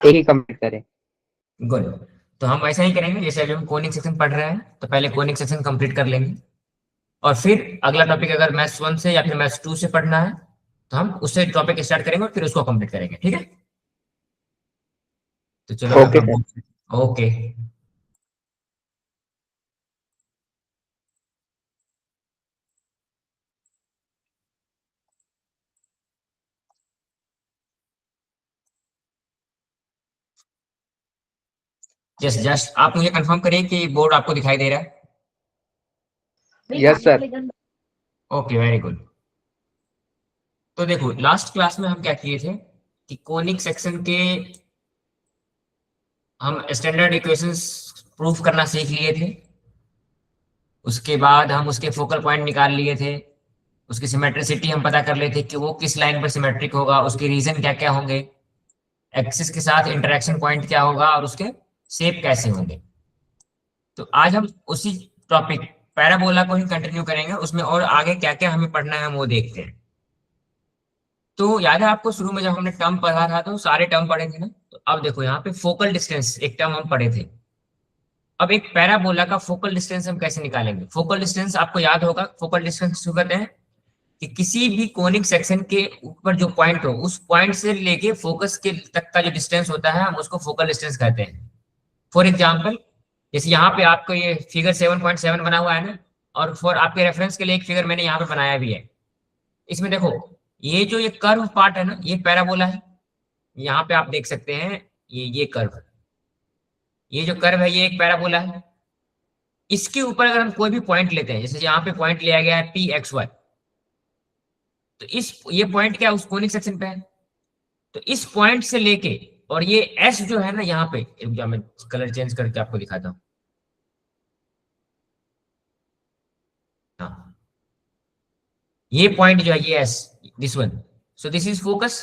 एक ही कंप्लीट करें। गुड। तो हम वैसा ही करेंगे, जैसे अभी हम कोनिक सेक्शन पढ़ रहे हैं तो पहले कोनिक सेक्शन कंप्लीट कर लेंगे, और फिर अगला टॉपिक अगर मैथ्स 1 से या फिर मैथ्स 2 से पढ़ना है तो हम उससे टॉपिक स्टार्ट करेंगे और फिर उसको कंप्लीट करेंगे, ठीक है। तो चलो मैं ओके अपना sir. Book, okay. Just just आप मुझे कंफर्म करिए कि बोर्ड आपको दिखाई दे रहा है। Yes sir. Okay, very good. तो देखो लास्ट क्लास में हम क्या किए थे कि कोनिक सेक्शन के हम स्टैंडर्ड इक्वेशंस प्रूफ करना सीख लिए थे। उसके बाद हम उसके फोकल पॉइंट निकाल लिए थे, उसकी सिमेट्रिसिटी हम पता कर लेते कि वो किस लाइन पर सिमेट्रिक होगा, उसके रीजन क्या क्या होंगे, एक्सिस के साथ इंटरेक्शन पॉइंट क्या होगा, और उसके शेप कैसे होंगे। तो आज हम उसी टॉपिक पैराबोला को ही कंटिन्यू करेंगे, उसमें और आगे क्या क्या हमें पढ़ना है हम वो देखते हैं। तो याद है आपको शुरू में जब हमने टर्म पढ़ा था तो सारे टर्म पढ़े थे ना। तो अब देखो यहाँ पे फोकल डिस्टेंस एक टर्म हम पढ़े थे। अब एक पैराबोला का फोकल डिस्टेंस हम कैसे निकालेंगे। फोकल डिस्टेंस आपको याद होगा, फोकल डिस्टेंस किसको कहते हैं कि किसी भी कोनिक सेक्शन के ऊपर जो पॉइंट हो उस पॉइंट से लेके फोकस के तक का जो डिस्टेंस होता है हम उसको फोकल डिस्टेंस कहते हैं। फॉर एग्जाम्पल जैसे यहाँ पे आपको ये फिगर 7.7 बना हुआ है ना, और फॉर आपके रेफरेंस के लिए एक फिगर मैंने यहाँ पे बनाया भी है। इसमें देखो ये जो ये कर्व पार्ट है ना ये पैराबोला है। यहाँ पे आप देख सकते हैं ये कर्व, ये जो कर्व है ये एक पैराबोला है। इसके ऊपर अगर हम कोई भी पॉइंट लेते हैं, जैसे यहाँ पे पॉइंट लिया गया है P XY, तो इस ये पॉइंट क्या उस कोनिक सेक्शन पे है। तो इस पॉइंट से लेके और ये एस जो है ना यहाँ पे, रुक जाओ मैं कलर चेंज करके आपको दिखाता हूँ। हाँ, ये पॉइंट जो है ये S, this one, so this is focus.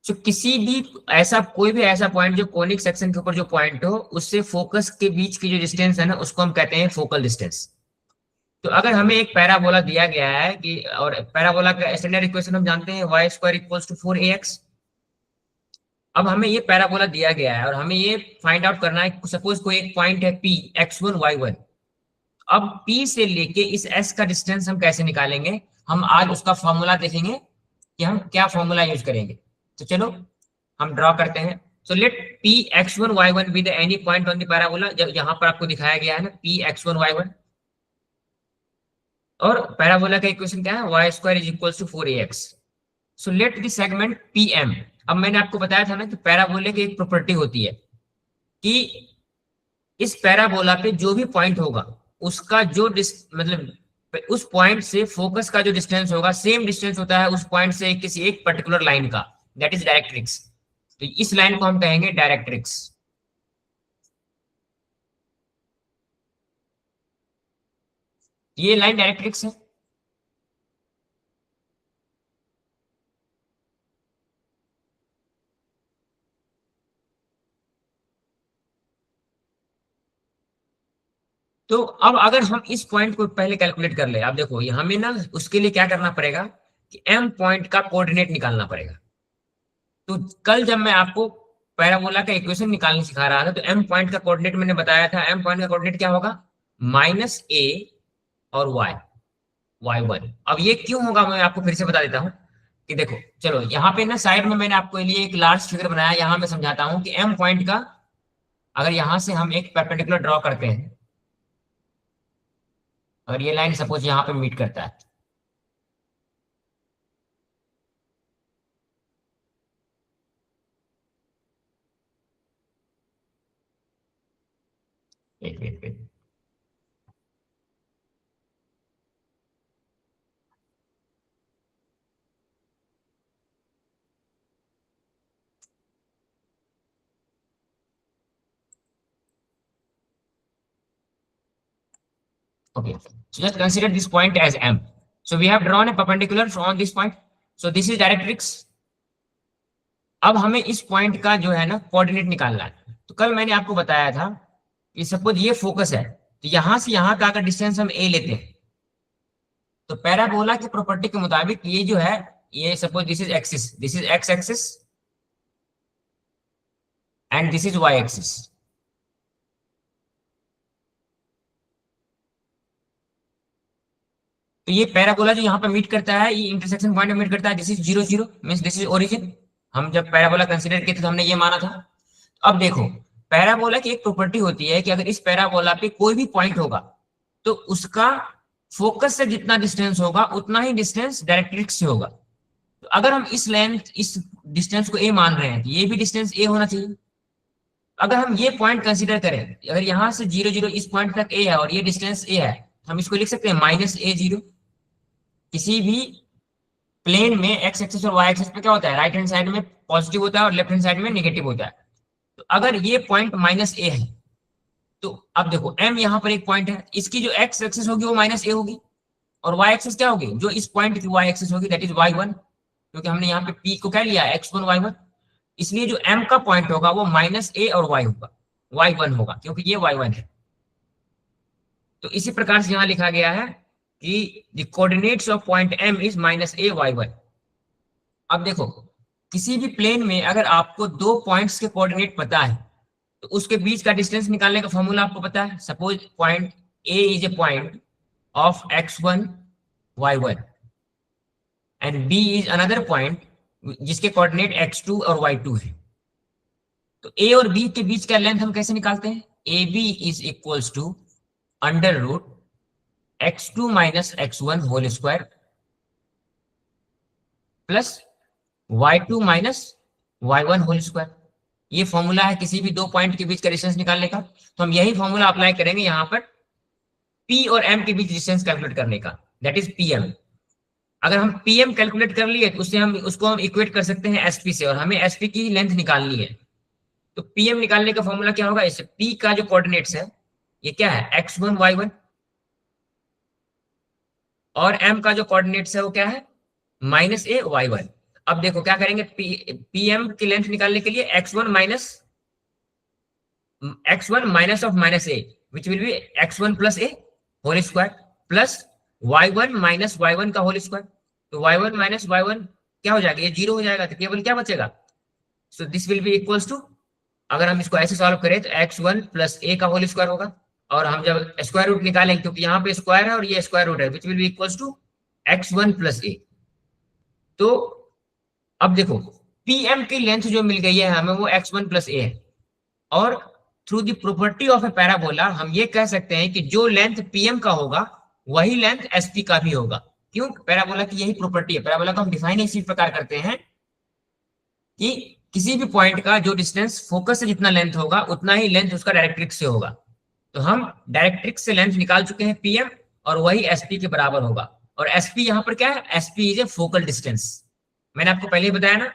तो किसी भी ऐसा कोई भी ऐसा पॉइंट जो कोनिक सेक्शन के ऊपर जो पॉइंट हो उससे फोकस के बीच की जो डिस्टेंस है ना उसको हम कहते हैं फोकल डिस्टेंस। तो अगर हमें एक पैराबोला दिया गया है कि, और पैराबोला का स्टैंडर्ड इक्वेशन हम जानते हैं y² = 4ax। अब हमें ये पैराबोला दिया गया है और हमें ये फाइंड आउट करना है, सपोज कोई एक पॉइंट है P x1 y1। अब P से लेके इस S का डिस्टेंस हम कैसे निकालेंगे, हम आज उसका फॉर्मूला देखेंगे कि हम क्या फॉर्मूला यूज करेंगे। तो चलो हम ड्रॉ करते हैं। So let P x1 y1 be the any point on the parabola. जब यहाँ पर आपको दिखाया गया है ना P x1 y1, और पैराबोला का इक्वेशन क्या है y² = 4ax। So let the segment PM। अब मैंने आपको बताया था ना कि पैराबोले की एक प्रॉपर्टी होती है कि इस पैराबोला पे जो भी पॉइंट होगा उसका जो मतलब उस पॉइंट से फोकस का जो डिस्टेंस होगा सेम डिस्टेंस होता है उस पॉइंट से किसी एक पर्टिकुलर लाइन का, दैट इज डायरेक्ट्रिक्स। तो इस लाइन को हम कहेंगे डायरेक्ट्रिक्स। ये लाइन डायरेक्ट्रिक्स है। तो अब अगर हम इस पॉइंट को पहले कैलकुलेट कर ले, अब देखो ये हमें ना उसके लिए क्या करना पड़ेगा कि एम पॉइंट का कोऑर्डिनेट निकालना पड़ेगा। तो कल जब मैं आपको पैराबोला का इक्वेशन निकालने सिखा रहा था तो एम पॉइंट का कोऑर्डिनेट मैंने बताया था, एम पॉइंट का कोऑर्डिनेट क्या होगा -a और y1। अब ये क्यों होगा मैं आपको फिर से बता देता हूँ कि देखो चलो यहाँ पे ना साइड में मैंने आपके लिए एक लार्ज फिगर बनाया, यहाँ मैं समझाता हूँ कि एम पॉइंट का अगर यहाँ से हम एक परपेंडिकुलर ड्रॉ करते हैं, अगर ये लाइन सपोज यहाँ पे मीट करता है, wait wait wait, okay, so just consider this point as m. So we have drawn a perpendicular from this point, so this is directrix। अब हमें इस पॉइंट का जो है ना कोऑर्डिनेट निकालना है। तो कल मैंने आपको बताया था कि सपोज ये फोकस है, तो यहां से यहां का अगर डिस्टेंस हम a लेते हैं तो पैराबोला की प्रॉपर्टी के मुताबिक ये जो है, ये suppose this is axis, this is X axis, and this is Y axis. तो ये पैराबोला जो यहाँ पे मीट करता है, ये इंटरसेक्शन पॉइंट में मीट करता है, this is 0 0 means this is origin. हम जब पैराबोला कंसीडर किए थे तो हमने ये माना था। अब देखो, पैराबोला की एक प्रॉपर्टी होती है कि अगर इस पैराबोला पे कोई भी पॉइंट होगा तो उसका फोकस से जितना डिस्टेंस होगा उतना ही डिस्टेंस डायरेक्ट्रिक्स से होगा। तो अगर हम इस लेंथ, इस डिस्टेंस को ए मान रहे हैं तो ये भी डिस्टेंस ए होना चाहिए। अगर हम ये पॉइंट कंसीडर करें, अगर यहाँ से 0 0 इस पॉइंट तक ए है और ये डिस्टेंस ए है, हम इसको लिख सकते हैं -a0। किसी भी प्लेन में एक्स एक्सिस और वाई एक्सिस पे क्या होता है, राइट हैंड साइड में पॉजिटिव होता है और लेफ्ट हैंड साइड में नेगेटिव होता है। तो अगर ये पॉइंट -a है तो अब देखो m यहाँ पर एक पॉइंट है, इसकी जो एक्स एक्सिस होगी वो -a होगी और वाई एक्सिस क्या होगी, जो इस पॉइंट की वाई एक्सिस होगी दैट इज y1, क्योंकि हमने यहाँ पे p को क्या लिया x1 y1, इसलिए जो m का पॉइंट होगा वो -a और y होगा, y1 होगा क्योंकि ये y1 है। तो इसी प्रकार से यहाँ लिखा गया है कि the coordinates of point m is -a y1। अब देखो, किसी भी प्लेन में अगर आपको दो पॉइंट्स के कोऑर्डिनेट पता है तो उसके बीच का डिस्टेंस निकालने का फॉर्मूला आपको पता है। Suppose point a is a point of x1 y1 and b is another point जिसके कोऑर्डिनेट x2 और y2 है। तो a और b के बीच का लेंथ हम कैसे निकालते हैं, ab is equals to √x2 - x1 whole square plus y2 - y1 whole square. ये फॉर्मूला है किसी भी दो पॉइंट के बीच का डिस्टेंस निकालने का। तो हम यही फॉर्मूला अप्लाई करेंगे यहाँ पर p और m के बीच डिस्टेंस कैलकुलेट करने का, दैट इज pm। अगर हम pm कैलकुलेट कर लिए तो उससे हम इक्वेट कर सकते हैं sp से, और हमें sp की लेंथ निकालनी है। तो pm निकालने का फॉर्मूला क्या होगा, इसे p का जो कोऑर्डिनेट्स है ये क्या है x1 y1 और m का जो कोऑर्डिनेट्स है वो क्या है -a y1। अब देखो क्या करेंगे, pm की लेंथ निकालने के लिए x1 minus of -a which will be x1 plus a whole square plus y1 minus y1 का होल स्क्वायर। तो y1 माइनस y1 क्या हो जाएगा, ये 0 हो जाएगा, तो केवल क्या बचेगा, so this will be equals to, अगर हम इसको ऐसे सॉल्व करें तो x1 प्लस a का होल स्क्वायर होगा, और हम जब स्क्वायर रूट निकालेंगे क्योंकि यहाँ पे स्क्वायर है और ये स्क्वायर रूट है, which will be equals to x1 plus a। तो अब देखो pm की लेंथ जो मिल गई है हमें वो x1 प्लस a है, और through the property of a parabola हम ये कह सकते हैं कि जो लेंथ pm का होगा वही लेंथ sp का भी होगा। क्यों, पैराबोला की यही प्रॉपर्टी है। पैराबोला को हम डिफाइन इसी प्रकार करते हैं कि किसी भी पॉइंट का जो डिस्टेंस फोकस से जितना लेंथ होगा उतना ही लेंथ उसका डायरेक्ट्रिक्स से होगा। तो हम डायरेक्ट्रिक्स से लेंथ निकाल चुके हैं pm, और वही sp के बराबर होगा। और sp यहाँ पर क्या है, sp is a focal distance. मैंने आपको पहले ही बताया ना,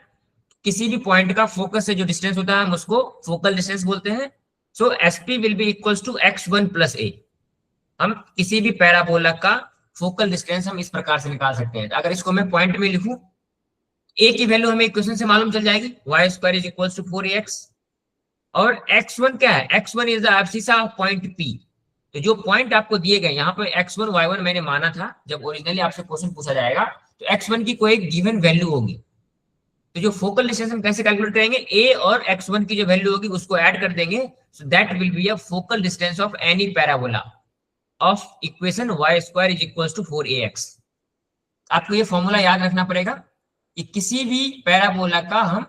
किसी भी पॉइंट का फोकस से जो डिस्टेंस होता है हम उसको फोकल डिस्टेंस बोलते हैं। So sp will be equals to x1 plus a। हम किसी भी पैराबोला का फोकल डिस्टेंस हम इस प्रकार से निकाल सकते हैं। अगर इसको मैं पॉइंट में लिखूं, a की वैल्यू हमें इक्वेशन से मालूम चल जाएगी, y square is equals to 4ax, और x1 क्या है, x1 is the abscissa of point p। तो जो पॉइंट आपको दिए गए यहाँ पे x1 y1 मैंने माना था, जब ओरिजिनली आपसे क्वेश्चन पूछा जाएगा तो x1 की कोई गिवन वैल्यू होगी। तो जो फोकल डिस्टेंस हम कैसे कैलकुलेट करेंगे, a और x1 की जो वैल्यू होगी उसको ऐड कर देंगे, so that will be a focal distance of any parabola of equation y square is equals to 4ax। आपको ये फॉर्मूला याद रखना पड़ेगा कि किसी भी पैराबोला का हम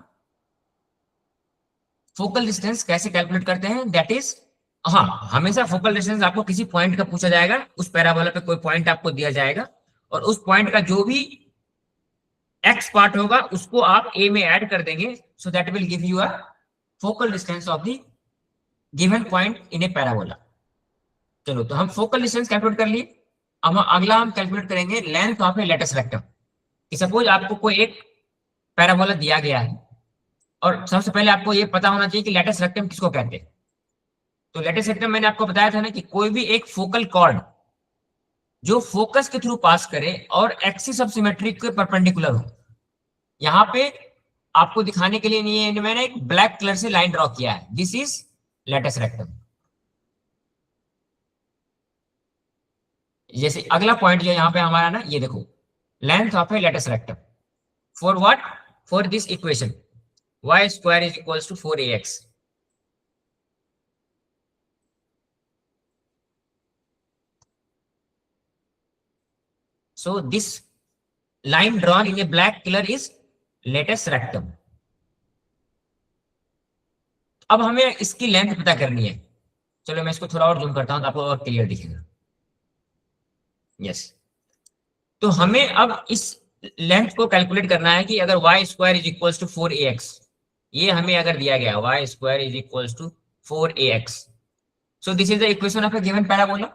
फोकल डिस्टेंस कैसे कैलकुलेट करते हैं, दैट इज, हाँ हमेशा फोकल डिस्टेंस आपको किसी पॉइंट का पूछा जाएगा, उस पैराबोला पे कोई पॉइंट आपको दिया जाएगा और उस पॉइंट का जो भी x पार्ट होगा उसको आप a में ऐड कर देंगे, so that will give you a focal distance of the given point in A parabola. चलो, तो हम फोकल डिस्टेंस कैलकुलेट कर लिए। अब अगला हम कैलकुलेट करेंगे length of a latus rectum. कि सपोज आपको कोई एक पैराबोला दिया गया है, और सबसे पहले आपको ये पता होना चाहिए कि लेटस रेक्टम किसको कहते हैं। तो लेटस रेक्टम मैंने आपको बताया था ना कि कोई भी एक फोकल कॉर्ड जो फोकस के थ्रू पास करे और एक्सिस ऑफ सिमेट्री के परपेंडिकुलर हो। यहाँ पे आपको दिखाने के लिए मैंने एक ब्लैक कलर से लाइन ड्रॉ किया है, दिस इज लेटस रेक्टम। जैसे अगला पॉइंट जो यहाँ पे हमारा ना, ये देखो length of a latus rectum for what, for this equation y square is equals to 4ax। So this line drawn in a black color is latus rectum. अब हमें इसकी लेंथ पता करनी है. चलो मैं इसको थोड़ा और जूम करता हूं तो आपको और क्लियर दिखेगा. यस, तो हमें अब इस लेंथ को कैलकुलेट करना है कि अगर y square is equals to 4ax, ये हमें अगर दिया गया y square is equals to 4ax, so this is the equation of a given parabola.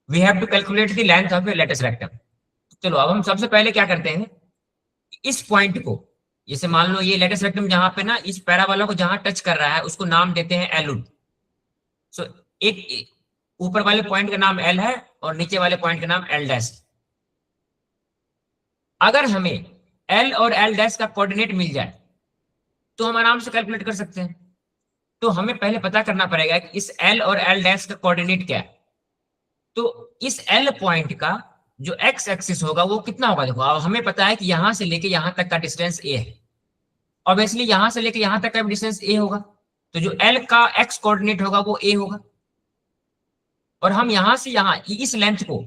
We have to calculate the length of a latus rectum. चलो अब हम सबसे पहले क्या करते हैं, इस पॉइंट को, जैसे मान लो ये लेटस रेक्टम जहां पे ना इस पैराबोला को जहां टच कर रहा है उसको नाम देते हैं एल. सो एक ऊपर वाले पॉइंट का नाम एल है और नीचे वाले पॉइंट का नाम एल डैश. अगर हमें एल और एल डैश का कोऑर्डिनेट मिल जाए तो हम आराम से कैलकुलेट कर सकते हैं. तो हमें पहले पता करना पड़ेगा कि इस एल और एल डैश का कोऑर्डिनेट क्या है. तो इस एल पॉइंट का जो एक्स एक्सिस होगा वो कितना होगा. देखो अब हमें पता है कि यहां से लेके यहां तक का डिस्टेंस ए है, ऑब्वियसली यहां से लेके यहां तक का डिस्टेंस ए होगा, तो जो एल का एक्स कोऑर्डिनेट होगा वो ए होगा. और हम यहां से यहां इस लेंथ को,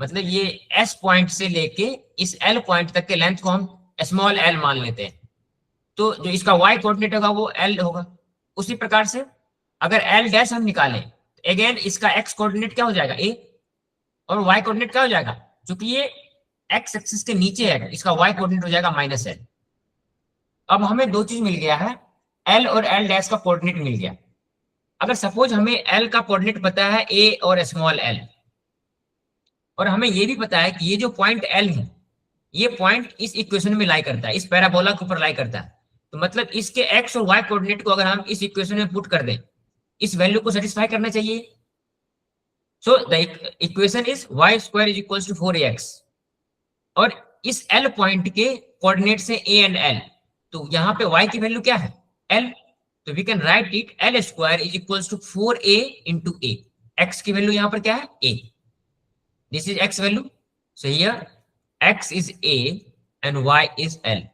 मतलब ये एस पॉइंट से लेके इस एल पॉइंट तक के लेंथ को हम स्मॉल एल मान लेते हैं, तो जो इसका वाई कोऑर्डिनेट होगा वो एल होगा. उसी प्रकार से अगर एल डैश हम निकालें तो अगेन इसका एक्स कोऑर्डिनेट क्या हो जाएगा ए, और वाई कोऑर्डिनेट क्या हो जाएगा, क्योंकि ये एक्स एक्सिस के नीचे है इसका वाई कोऑर्डिनेट हो जाएगा माइनस एल. अब हमें दो चीज मिल गया है, एल और एल डैश का कोऑर्डिनेट मिल गया. अगर सपोज हमें एल का कोऑर्डिनेट पता है ए और स्मॉल एल, और हमें ये भी पता है कि ये जो पॉइंट एल है ये पॉइंट इस इक्वेशन में लाई करता है, इस पैराबोला के ऊपर लाई करता है, तो मतलब इसके एक्स और वाई कोऑर्डिनेट को अगर हम इस इक्वेशन में पुट कर दें, इस वैल्यू को सेटिस्फाई करना चाहिए. So the equation is y square is equals to 4ax, और इस एल पॉइंट के कोऑर्डिनेट से a एंड l, तो यहाँ पे y की वैल्यू क्या है l, तो we can write it l square is equals to 4a into a. x की वैल्यू यहाँ पर क्या है a, this is x value, so here x is a and y is l.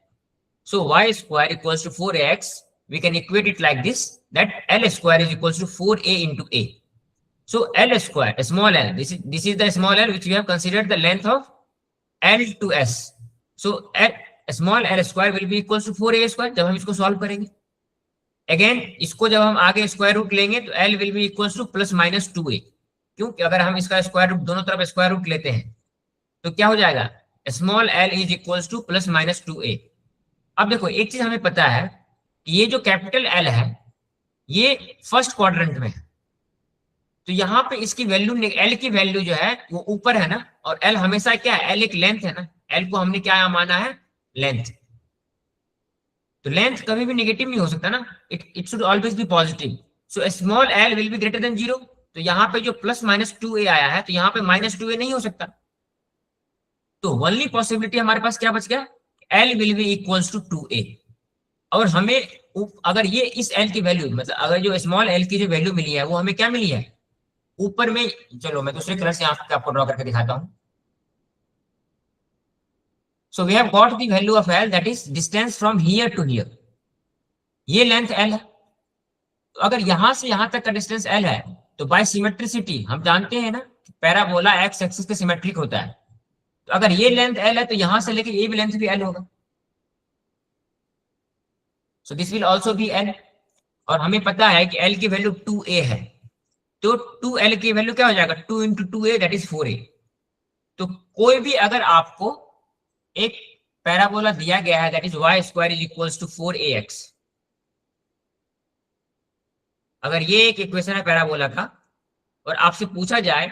So y square equals to 4ax, we can equate it like this, that l square is equals to 4a into a. So l square, small l, this is the small l which we have considered the length of l to s. So small l square will be equals to 4a square जब हम इसको solve करेंगे. Again इसको जब हम आगे square root लेंगे तो l will be equals to plus minus 2a. क्योंकि अगर हम इसका स्क्वायर रूट दोनों तरफ स्क्वायर रूट लेते हैं तो क्या हो जाएगा, small l is equals to plus minus 2a. अब देखो एक चीज हमें पता है कि ये जो कैपिटल एल है ये फर्स्ट क्वाड्रेंट में है, तो यहाँ पे इसकी वैल्यू, एल की वैल्यू जो है वो ऊपर है ना, और एल हमेशा क्या है, एल एक लेंथ है ना, एल को हमने क्या माना है लेंथ, तो लेंथ कभी भी नेगेटिव नहीं हो सकता ना, it should always be positive. So small L will be greater than 0, तो यहाँ पे जो प्लस माइनस 2a आया है तो यहाँ पे माइनस 2a नहीं हो सकता, तो ओनली पॉसिबिलिटी हमारे पास क्या बच गया, L will be equals to 2a. और हमें अगर ये इस L की वैल्यू, मतलब अगर जो स्मॉल L की जो वैल्यू मिली है वो हमें क्या मिली है ऊपर में, चलो मैं दूसरे कलर से यहाँ पे आपको ड्रॉ करके दिखाता हूँ. So we have got the value of L, that is distance from here to here. ये लेंथ L है, तो अगर यहां से यहां तक का डिस्टेंस L है तो बाय सिमेट्रिसिटी हम जानते हैं ना पैराबोला एक्स एक्सिस के सिमेट्रिक होता है, तो अगर ये लेंथ L है तो यहां से लेके ये भी लेंथ भी L होगा, सो this will also be L. और हमें पता है कि L की वैल्यू 2a है, तो 2L की वैल्यू क्या हो जाएगा, 2 into 2a that is 4a. तो कोई भी अगर आपको एक पैराबोला दिया गया है that is y square is equals to 4ax, अगर ये एक इक्वेशन है पैराबोला का और आपसे पूछा जाए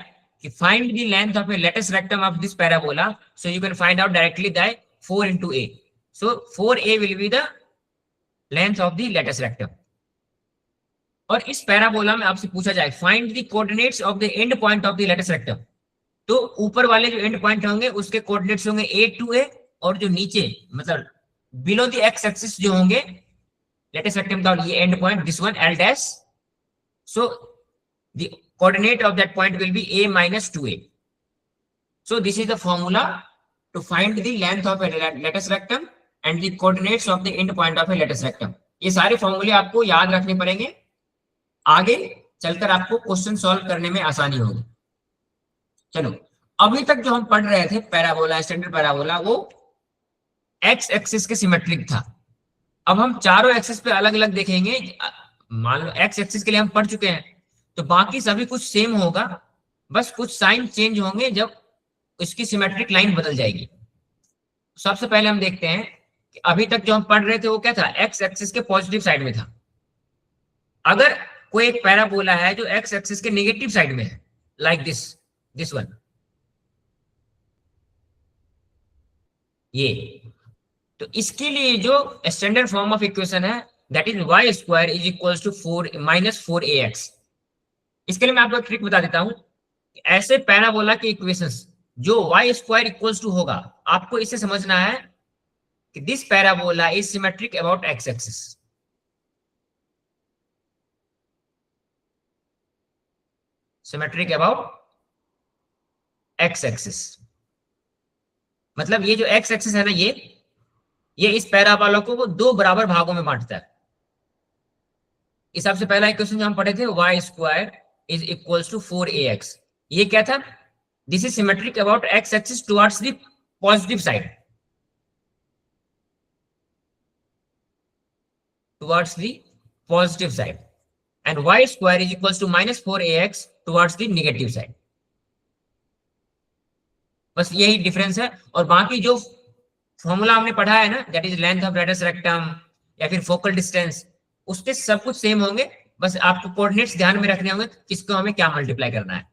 कि find the length of a latus rectum of this parabola, so you can find out directly that 4 into a. So 4a will be the length of the latus rectum. और इस parabola में आपसे पूछा जाए find the coordinates of the end point of the latus rectum, तो ऊपर वाले जो एंड पॉइंट होंगे उसके कोऑर्डिनेट्स होंगे a to a, और जो नीचे मतलब बिलो द एक्स एक्सिस जो होंगे latus rectum का ये and point, this one l dash, so the coordinate of that point will be a minus 2a. So this is the formula to find the length of a latus rectum and the coordinates of the end point of a latus rectum. ये सारे फॉर्मूले आपको याद रखने पड़ेंगे, आगे चलकर आपको क्वेश्चन सॉल्व करने में आसानी होगी. चलो अभी तक जो हम पढ़ रहे थे पैराबोला, स्टैंडर्ड पैराबोला, वो एक्स एक्सिस के सिमेट्रिक था। अब हम चारों एक्सिस पे अलग अलग देखेंगे। मान लो एक्स एक्सिस के लिए हम पढ़ चुके हैं, तो बाकी सभी कुछ सेम होगा, बस कुछ साइन चेंज होंगे जब इसकी सिमेट्रिक लाइन बदल जाएगी। सबसे पहले हम देखते हैं कि अभी तक जो हम पढ़ रहे थे वो क्या था, एक्स एक्सिस के पॉजिटिव साइड में था। अगर कोई एक पैराबोला है जो एक्स एक्सिस के नेगेटिव साइड में है, लाइक दिस वन, ये, तो इसके लिए जो स्टैंडर्ड फॉर्म ऑफ इक्वेशन है that is y square is equal to -4ax। इसके लिए मैं आपको एक ट्रिक बता देता हूं। ऐसे पैराबोला के इक्वेशंस जो वाई स्क्वायर इक्वल टू होगा, आपको इसे समझना है कि this parabola is symmetric about x axis. Symmetric about x axis मतलब ये जो एक्स एक्सिस है ना, ये इस पैराबोला को वो दो बराबर भागों में बांटता है। इस सबसे पहला इक्वेशन जो हम पढ़े थे, y square is equal to 4ax, ये क्या था, this is symmetric about x axis towards the positive side, towards the positive side, and y square is equal to -4ax towards the negative side. बस यही difference है। और बाकी जो formula हमने पढ़ा है ना, that is length of radius rectum या फिर फोकल डिस्टेंस, उसके सब कुछ सेम होंगे, बस आपको कोऑर्डिनेट्स ध्यान में रखने होंगे किसको हमें क्या मल्टीप्लाई करना है।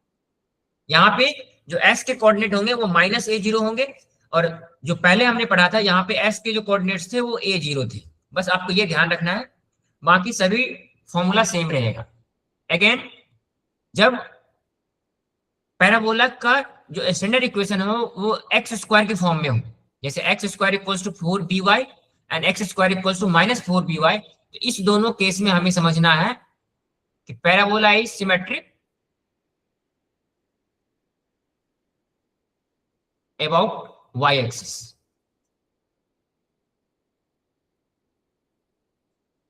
यहाँ पे जो s के कोऑर्डिनेट होंगे वो -a0 होंगे, और जो पहले हमने पढ़ा था यहाँ पे s के जो कोऑर्डिनेट्स थे वो a0 थे। बस आपको ये ध्यान रखना है, बाकी सभी फॉर्मूला सेम रहेगा। अगेन, जब पैराबोला का जो स्टैंडर्ड इक्वेशन हो वो एक्स स्क्वायर के फॉर्म में हो, जैसे x square equals to 4by and x square equals to -4by, तो इस दोनों केस में हमें समझना है कि parabola is symmetric about y axis.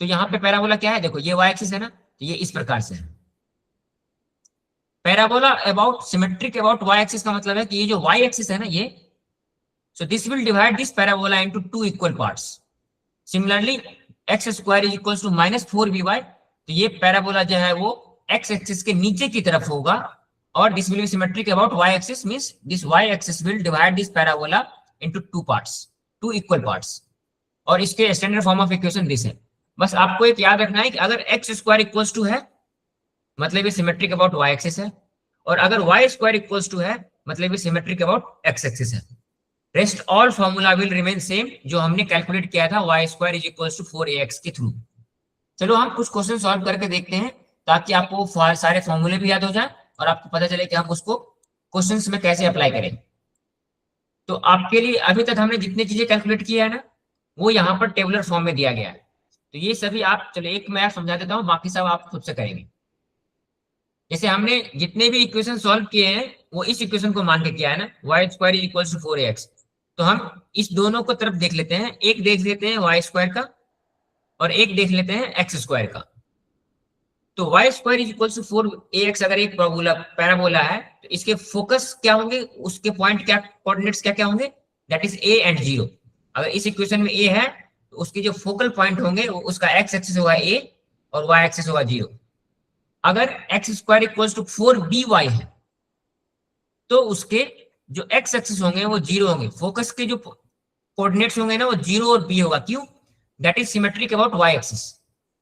तो यहाँ पे पैराबोला क्या है, देखो ये y एक्सिस है ना, तो ये इस प्रकार से है। Parabola about symmetric about y axis का मतलब है कि ये जो y एक्सिस है ना, ये, so this will divide this parabola into two equal parts. Similarly, x square is equals to -4by, तो ये पैराबोला जो है वो x एक्सिस के नीचे की तरफ होगा, और this will be symmetric about y axis, means this y axis will divide this parabola into two parts, two equal parts, और इसके standard form of equation this है। बस आपको एक याद रखना है कि अगर x स्क्वायर इक्वल्स टू है मतलब ये सिमेट्रिक अबाउट y एक्सिस है, और अगर y स्क्वायर इक्वल्स टू है मतलब ये सिमेट्रिक अबाउट x एक्सिस है। Rest all formula will remain same जो हमने कैलकुलेट किया था y square is equals to 4ax के थ्रू। चलो हम कुछ क्वेश्चन सॉल्व करके देखते हैं, ताकि आपको सारे फॉर्मूले भी याद हो जाए और आपको पता चले कि हम उसको क्वेश्चंस में कैसे अप्लाई करें। तो आपके लिए अभी तक हमने जितनी चीजें कैलकुलेट किया है ना, वो यहाँ पर टेबुलर फॉर्म में दिया गया है। तो ये सभी आप, चलो एक मैं समझा देता हूँ, बाकी सब आप खुद से करेंगे। जैसे हमने जितने भी इक्वेशन सॉल्व किए हैं वो इस इक्वेशन को मान के किया है ना, y square is equal to 4ax, तो हम इस दोनों को तरफ देख लेते हैं, एक देख लेते हैं वाई स्क्वायर का और एक देख लेते हैं एक्स स्क्वायर का। तो y square is equal to 4ax अगर एक पैराबोला है, तो इसके फोकस क्या होंगे, उसके पॉइंट क्या, कोऑर्डिनेट्स क्या क्या होंगे, दैट इज a एंड 0। अगर इस इक्वेशन में a है तो उसके जो फोकल पॉइंट होंगे वो उसका एक्स एक्सिस होगा a और y एक्सिस होगा 0। अगर x square equals to 4by है तो उसके जो एक्स एक्सिस होंगे वो 0 होंगे, फोकस के जो कोऑर्डिनेट्स होंगे ना वो 0 और b होगा। क्यों, that is symmetric about y axis.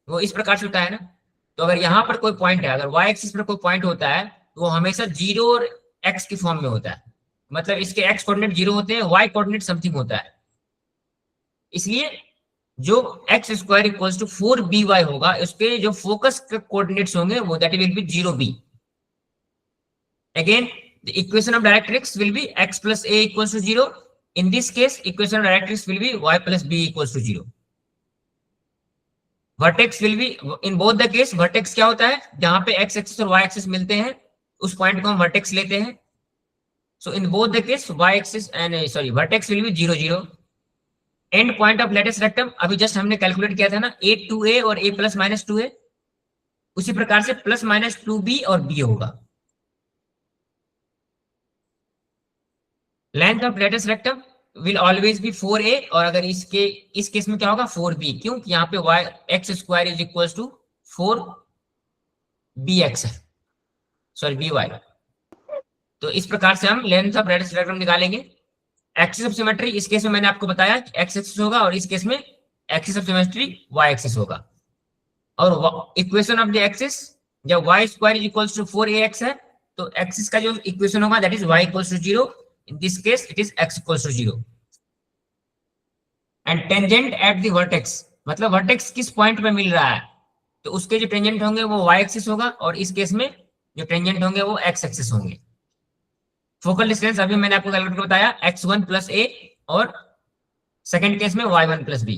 वो इस प्रकार से होता है ना, तो अगर यहाँ पर कोई पॉइंट है, अगर y एक्सिस पर कोई पॉइंट होता है तो वो हमेशा 0 और x के फॉर्म में होता है, मतलब इसके x कोऑर्डिनेट 0 होते हैं, y कोऑर्डिनेट समथिंग होता है। इसलिए जो x square equals to 4by होगा, उसके जो फोकस के कोऑर्डिनेट्स होंगे वो that will B 0b। Again the equation of directrix will be x plus a equals to 0. In this case, equation of directrix will be y plus b equals to 0. Vertex will be, in both the case, vertex क्या होता है, जहां पे x axis और y axis मिलते हैं उस point को हम vertex लेते हैं। So in both the case, y axis and vertex will be 0 0. End point of lattice rectum अभी जस्ट हमने कैलकुलेट किया था ना, a to a और a plus minus 2a, उसी प्रकार से plus minus 2b और b होगा। Length of latus rectum will always be 4a, और अगर इस केस में क्या होगा 4b, क्यों? यहाँ पे y x square is equal to 4bx है, सॉरी by। तो इस प्रकार से हम लेंथ ऑफ लेटेस्ट रेक्टम निकालेंगे। एक्सिस ऑफ सिमेट्री इस केस में मैंने आपको बताया एक्स एक्सिस होगा, और इस केस में axis of symmetry y axis होगा। और इक्वेशन ऑफ द एक्सिस जब y square is equal to 4ax है, तो एक्सिस का जो इक्वेशन होगा that is y equals to 0, in this case it is x equals to 0। And tangent at the vertex, मतलब vertex किस point पे मिल रहा है, तो उसके जो टेंजेंट होंगे वो y एक्सिस होगा, और इस केस में जो टेंजेंट होंगे वो x एक्सिस होंगे। फोकल डिस्टेंस अभी मैंने आपको कैलकुलेट बताया x1 प्लस a, और सेकेंड केस में y1 प्लस b।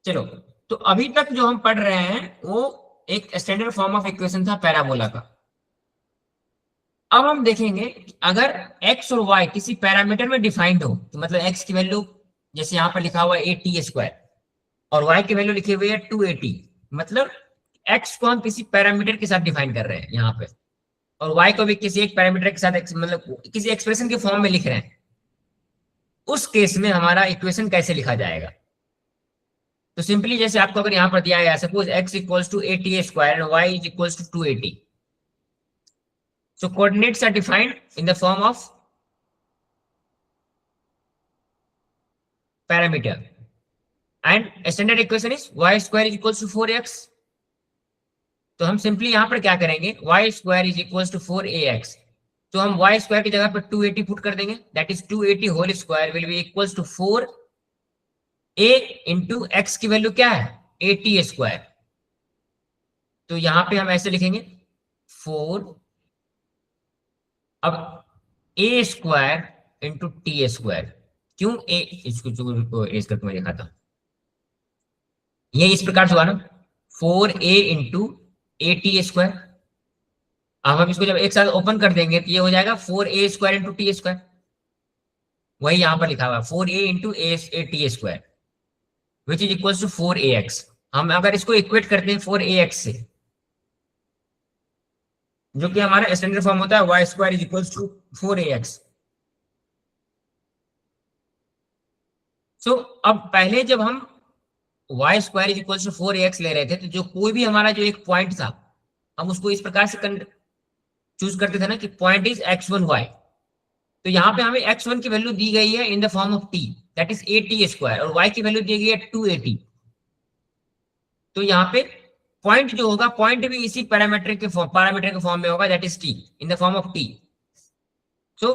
चलो, तो अभी तक जो हम पढ़ रहे हैं वो एक स्टैंडर्ड फॉर्म ऑफ इक्वेशन था पैराबोला का। अब हम देखेंगे कि अगर x और y किसी पैरामीटर में डिफाइंड हो, तो मतलब x की वैल्यू जैसे यहाँ पर लिखा हुआ है a स्क्वायर, और y की वैल्यू लिखी हुई है 2a, मतलब x को हम किसी पैरामीटर के साथ डिफाइन कर रहे हैं यहाँ पे, और y को भी किसी एक पैरामीटर के साथ मतलब किसी एक्सप्रेशन के फॉर्म में लिख रहे हैं। उस केस में हमारा इक्वेशन कैसे लिखा जाएगा? तो सिंपली जैसे आपको अगर यहाँ पर दिया गया suppose x equals to 8a square and y is equals to 280, so coordinates are defined in the form of parameter, and standard equation is y square is equals to 4x। तो हम simply यहाँ पर क्या करेंगे, y square is equals to 4ax, तो हम y square की जगह पर 280 पुट कर देंगे, that is 280 whole square will be equals to 4a into x की वैल्यू क्या है 80 स्क्वायर। तो यहां पे हम ऐसे लिखेंगे 4, अब a square into T square, क्यों a, इसको एज करके मैं दिखाता हूं, ये इस प्रकार से हुआ ना 4a इंटू टी स्क्वायर। अब हम इसको जब एक साथ ओपन कर देंगे तो ये हो जाएगा 4a square into T square, वही यहां पर लिखा हुआ 4a into T square which is equal to 4ax। हम अगर इसको इक्वेट करते हैं 4ax से, जो कि हमारा स्टैंडर्ड फॉर्म होता है y square is equal to 4ax। So अब पहले जब हम y square is equal to 4ax ले रहे थे, तो जो कोई भी हमारा जो एक पॉइंट था हम उसको इस प्रकार से चूज करते थे ना कि पॉइंट इज x1y, तो यहाँ पे हमें x1 की वैल्यू दी गई है in the form of t, that is 80 square, और y की वैल्यू दी गई है 280। तो यहाँ पे पॉइंट जो होगा, पॉइंट भी इसी पैरामीटर के फॉर्म में होगा, that is t in the form of t। So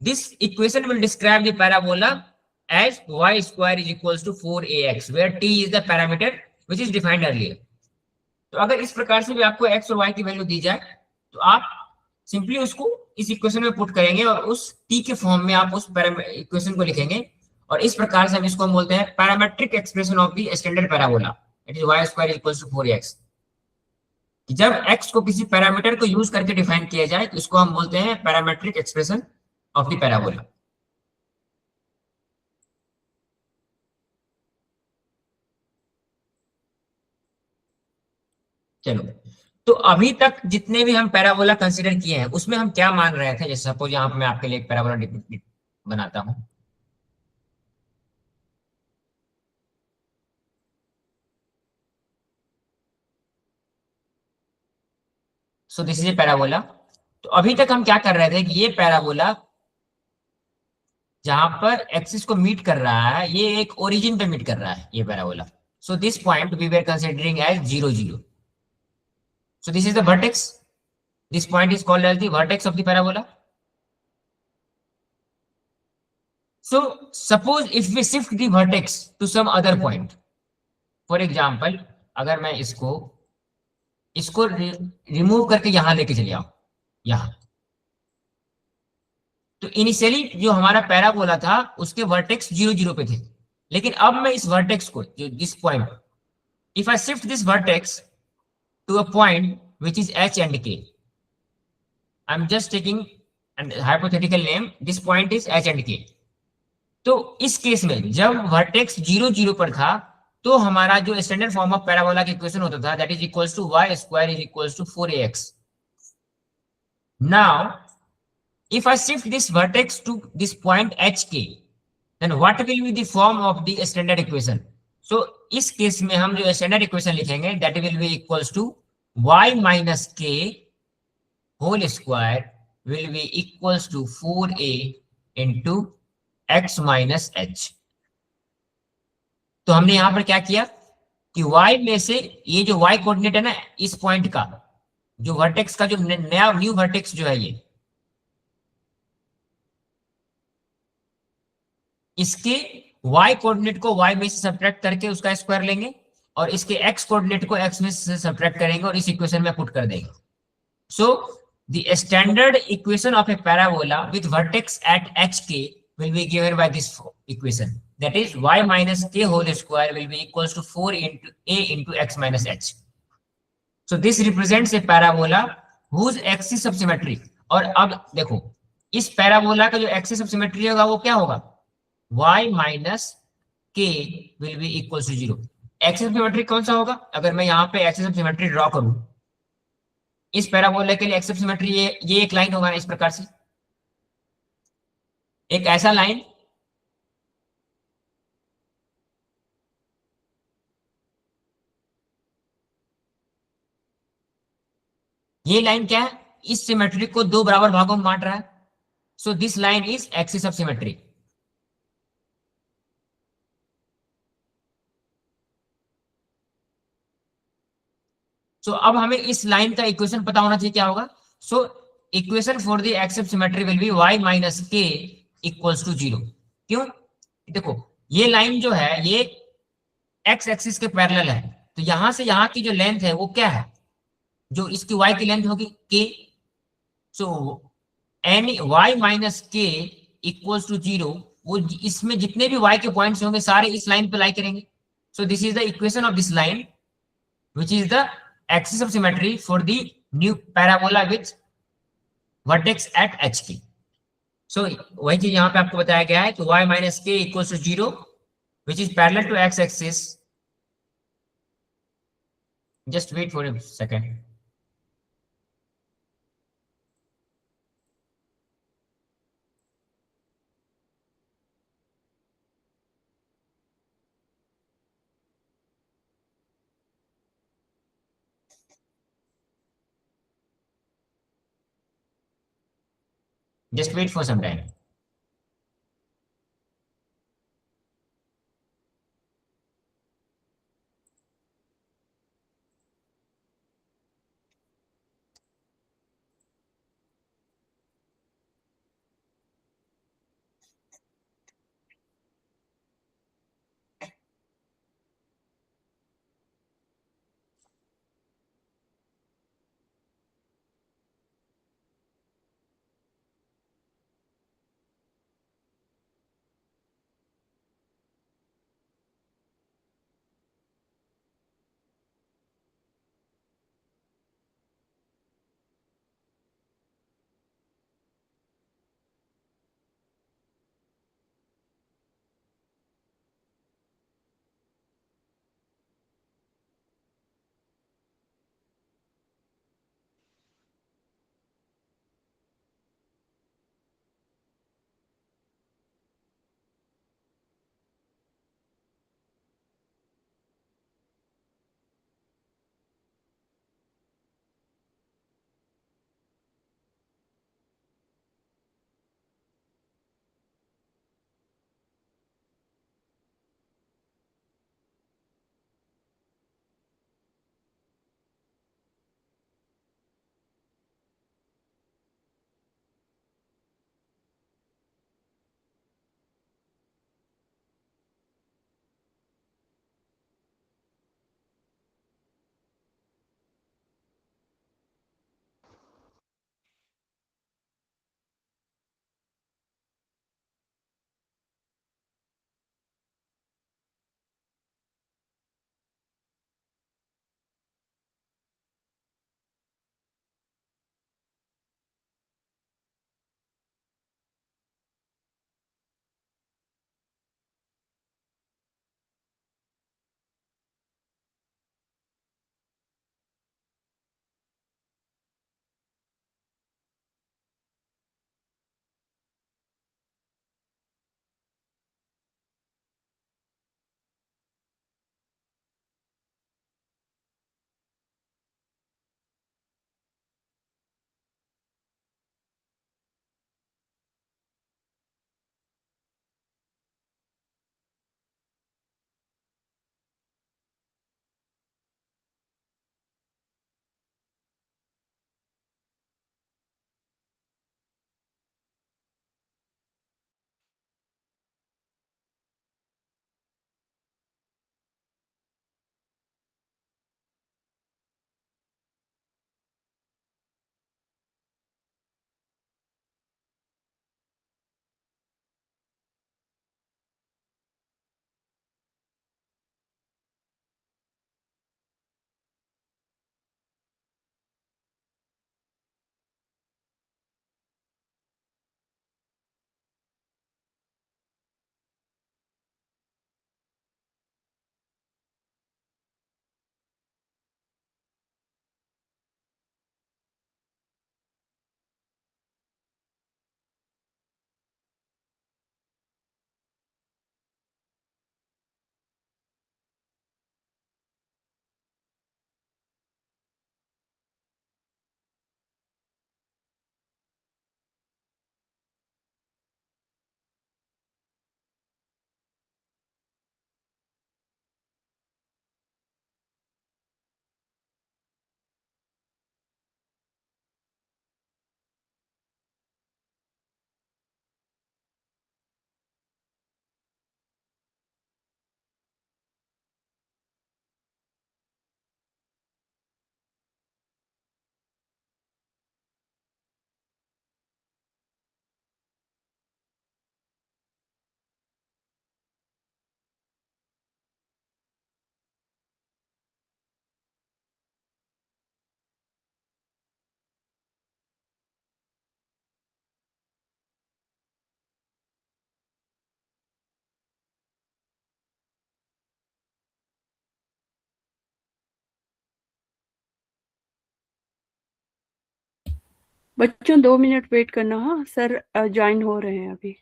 this equation will describe the parabola as y square is equals to 4ax where t is the parameter which is defined earlier। तो अगर इस प्रकार से भी आपको x और y की value दी जाए, तो आप सिंपली उसको इस इक्वेशन में पुट करेंगे और उस t के फॉर्म में आप उस इक्वेशन को लिखेंगे, और इस प्रकार से हम इसको बोलते हैं parametric expression of the standard parabola, it is y square is equal to 4x। जब x को किसी पैरामीटर को यूज करके डिफाइन किया जाए तो इसको हम बोलते हैं parametric expression of the parabola. चलो, तो अभी तक जितने भी हम पैराबोला कंसीडर किए हैं उसमें हम क्या मान रहे थे, जैसे सपोज यहाँ पे मैं आपके लिए एक पैराबोला बनाता हूं। सो दिस इज ए पैराबोला। तो अभी तक हम क्या कर रहे थे कि ये पैराबोला जहां पर एक्सिस को मीट कर रहा है, ये एक ओरिजिन पे मीट कर रहा है ये parabola. So this point we were considering as 0 0। So this is the vertex. This point is called as the vertex of the parabola. So suppose if we shift the vertex to some other point. For example, अगर मैं इसको remove करके यहां लेके चले आओ यहां, तो इनिशियली जो हमारा पैराबोला था उसके वर्टेक्स 0 0 पे थे, लेकिन अब मैं इस वर्टेक्स को, जो this point, if I shift this vertex to a point which is h and k, I'm just taking a hypothetical name, this point is h and k। तो इस केस में जब वर्टेक्स 0 0 पर था तो हमारा जो स्टैंडर्ड फॉर्म ऑफ पैराबोला का इक्वेशन होता था that is equals to y square is equals to 4ax। Now, if I shift this vertex to this point hk, then what will be the form of the standard equation? So इस case में हम जो standard equation लिखेंगे that will be equals to y minus k whole square will be equals to 4a into x minus h. तो हमने यहां पर क्या किया कि y में से ये जो y कोऑर्डिनेट है ना इस पॉइंट का, जो वर्टेक्स का जो नया न्यू वर्टेक्स जो है ये, इसके y कोऑर्डिनेट को y में से सब्ट्रैक्ट करके उसका स्क्वायर लेंगे और इसके x कोऑर्डिनेट को x में से सब्ट्रैक्ट करेंगे और इस इक्वेशन में पुट कर देंगे। So the standard equation of a parabola with vertex at hk will be given by this equation, that is y minus k whole square will be equals to 4 into a into x minus h. So this represents a parabola whose axis of symmetry, और अब देखो इस parabola का जो axis of symmetry होगा वो क्या होगा, y minus k will be equal to 0। Axis of symmetry कौन सा होगा, अगर मैं यहाँ पे एक्सिस ऑफ सिमेट्री ड्रॉ करूं इस पैराबोला के लिए, एक्सिस ऑफ सिमेट्री ये एक लाइन होगा इस प्रकार से, एक ऐसा लाइन ये लाइन क्या है, इस सिमेट्री को दो बराबर भागों में बांट रहा है। So this line is axis of symmetry. So अब हमें इस लाइन का इक्वेशन पता होना चाहिए क्या होगा। So equation for the axis of symmetry will be y minus के इक्वल्स टू 0। क्यों, देखो ये लाइन जो है ये एक्स एक्सिस के पैरेलल है, तो यहां से यहां की जो लेंथ है वो क्या है, जो इसकी y की लेंथ होगी k। सो एन y माइनस के इक्वल्स टू 0, वो इसमें जितने भी y के पॉइंट्स होंगे सारे इस लाइन पे लाई करेंगे। सो this is the equation of this line which is the axis of symmetry for the new parabola with vertex at hk. So वही चीज यहाँ पे आपको बताया गया है कि y minus k equals to 0 which is parallel to x axis. Just wait for a second. Just wait for some time. बच्चों 2 मिनट वेट करना। हाँ सर, ज्वाइन हो रहे हैं अभी।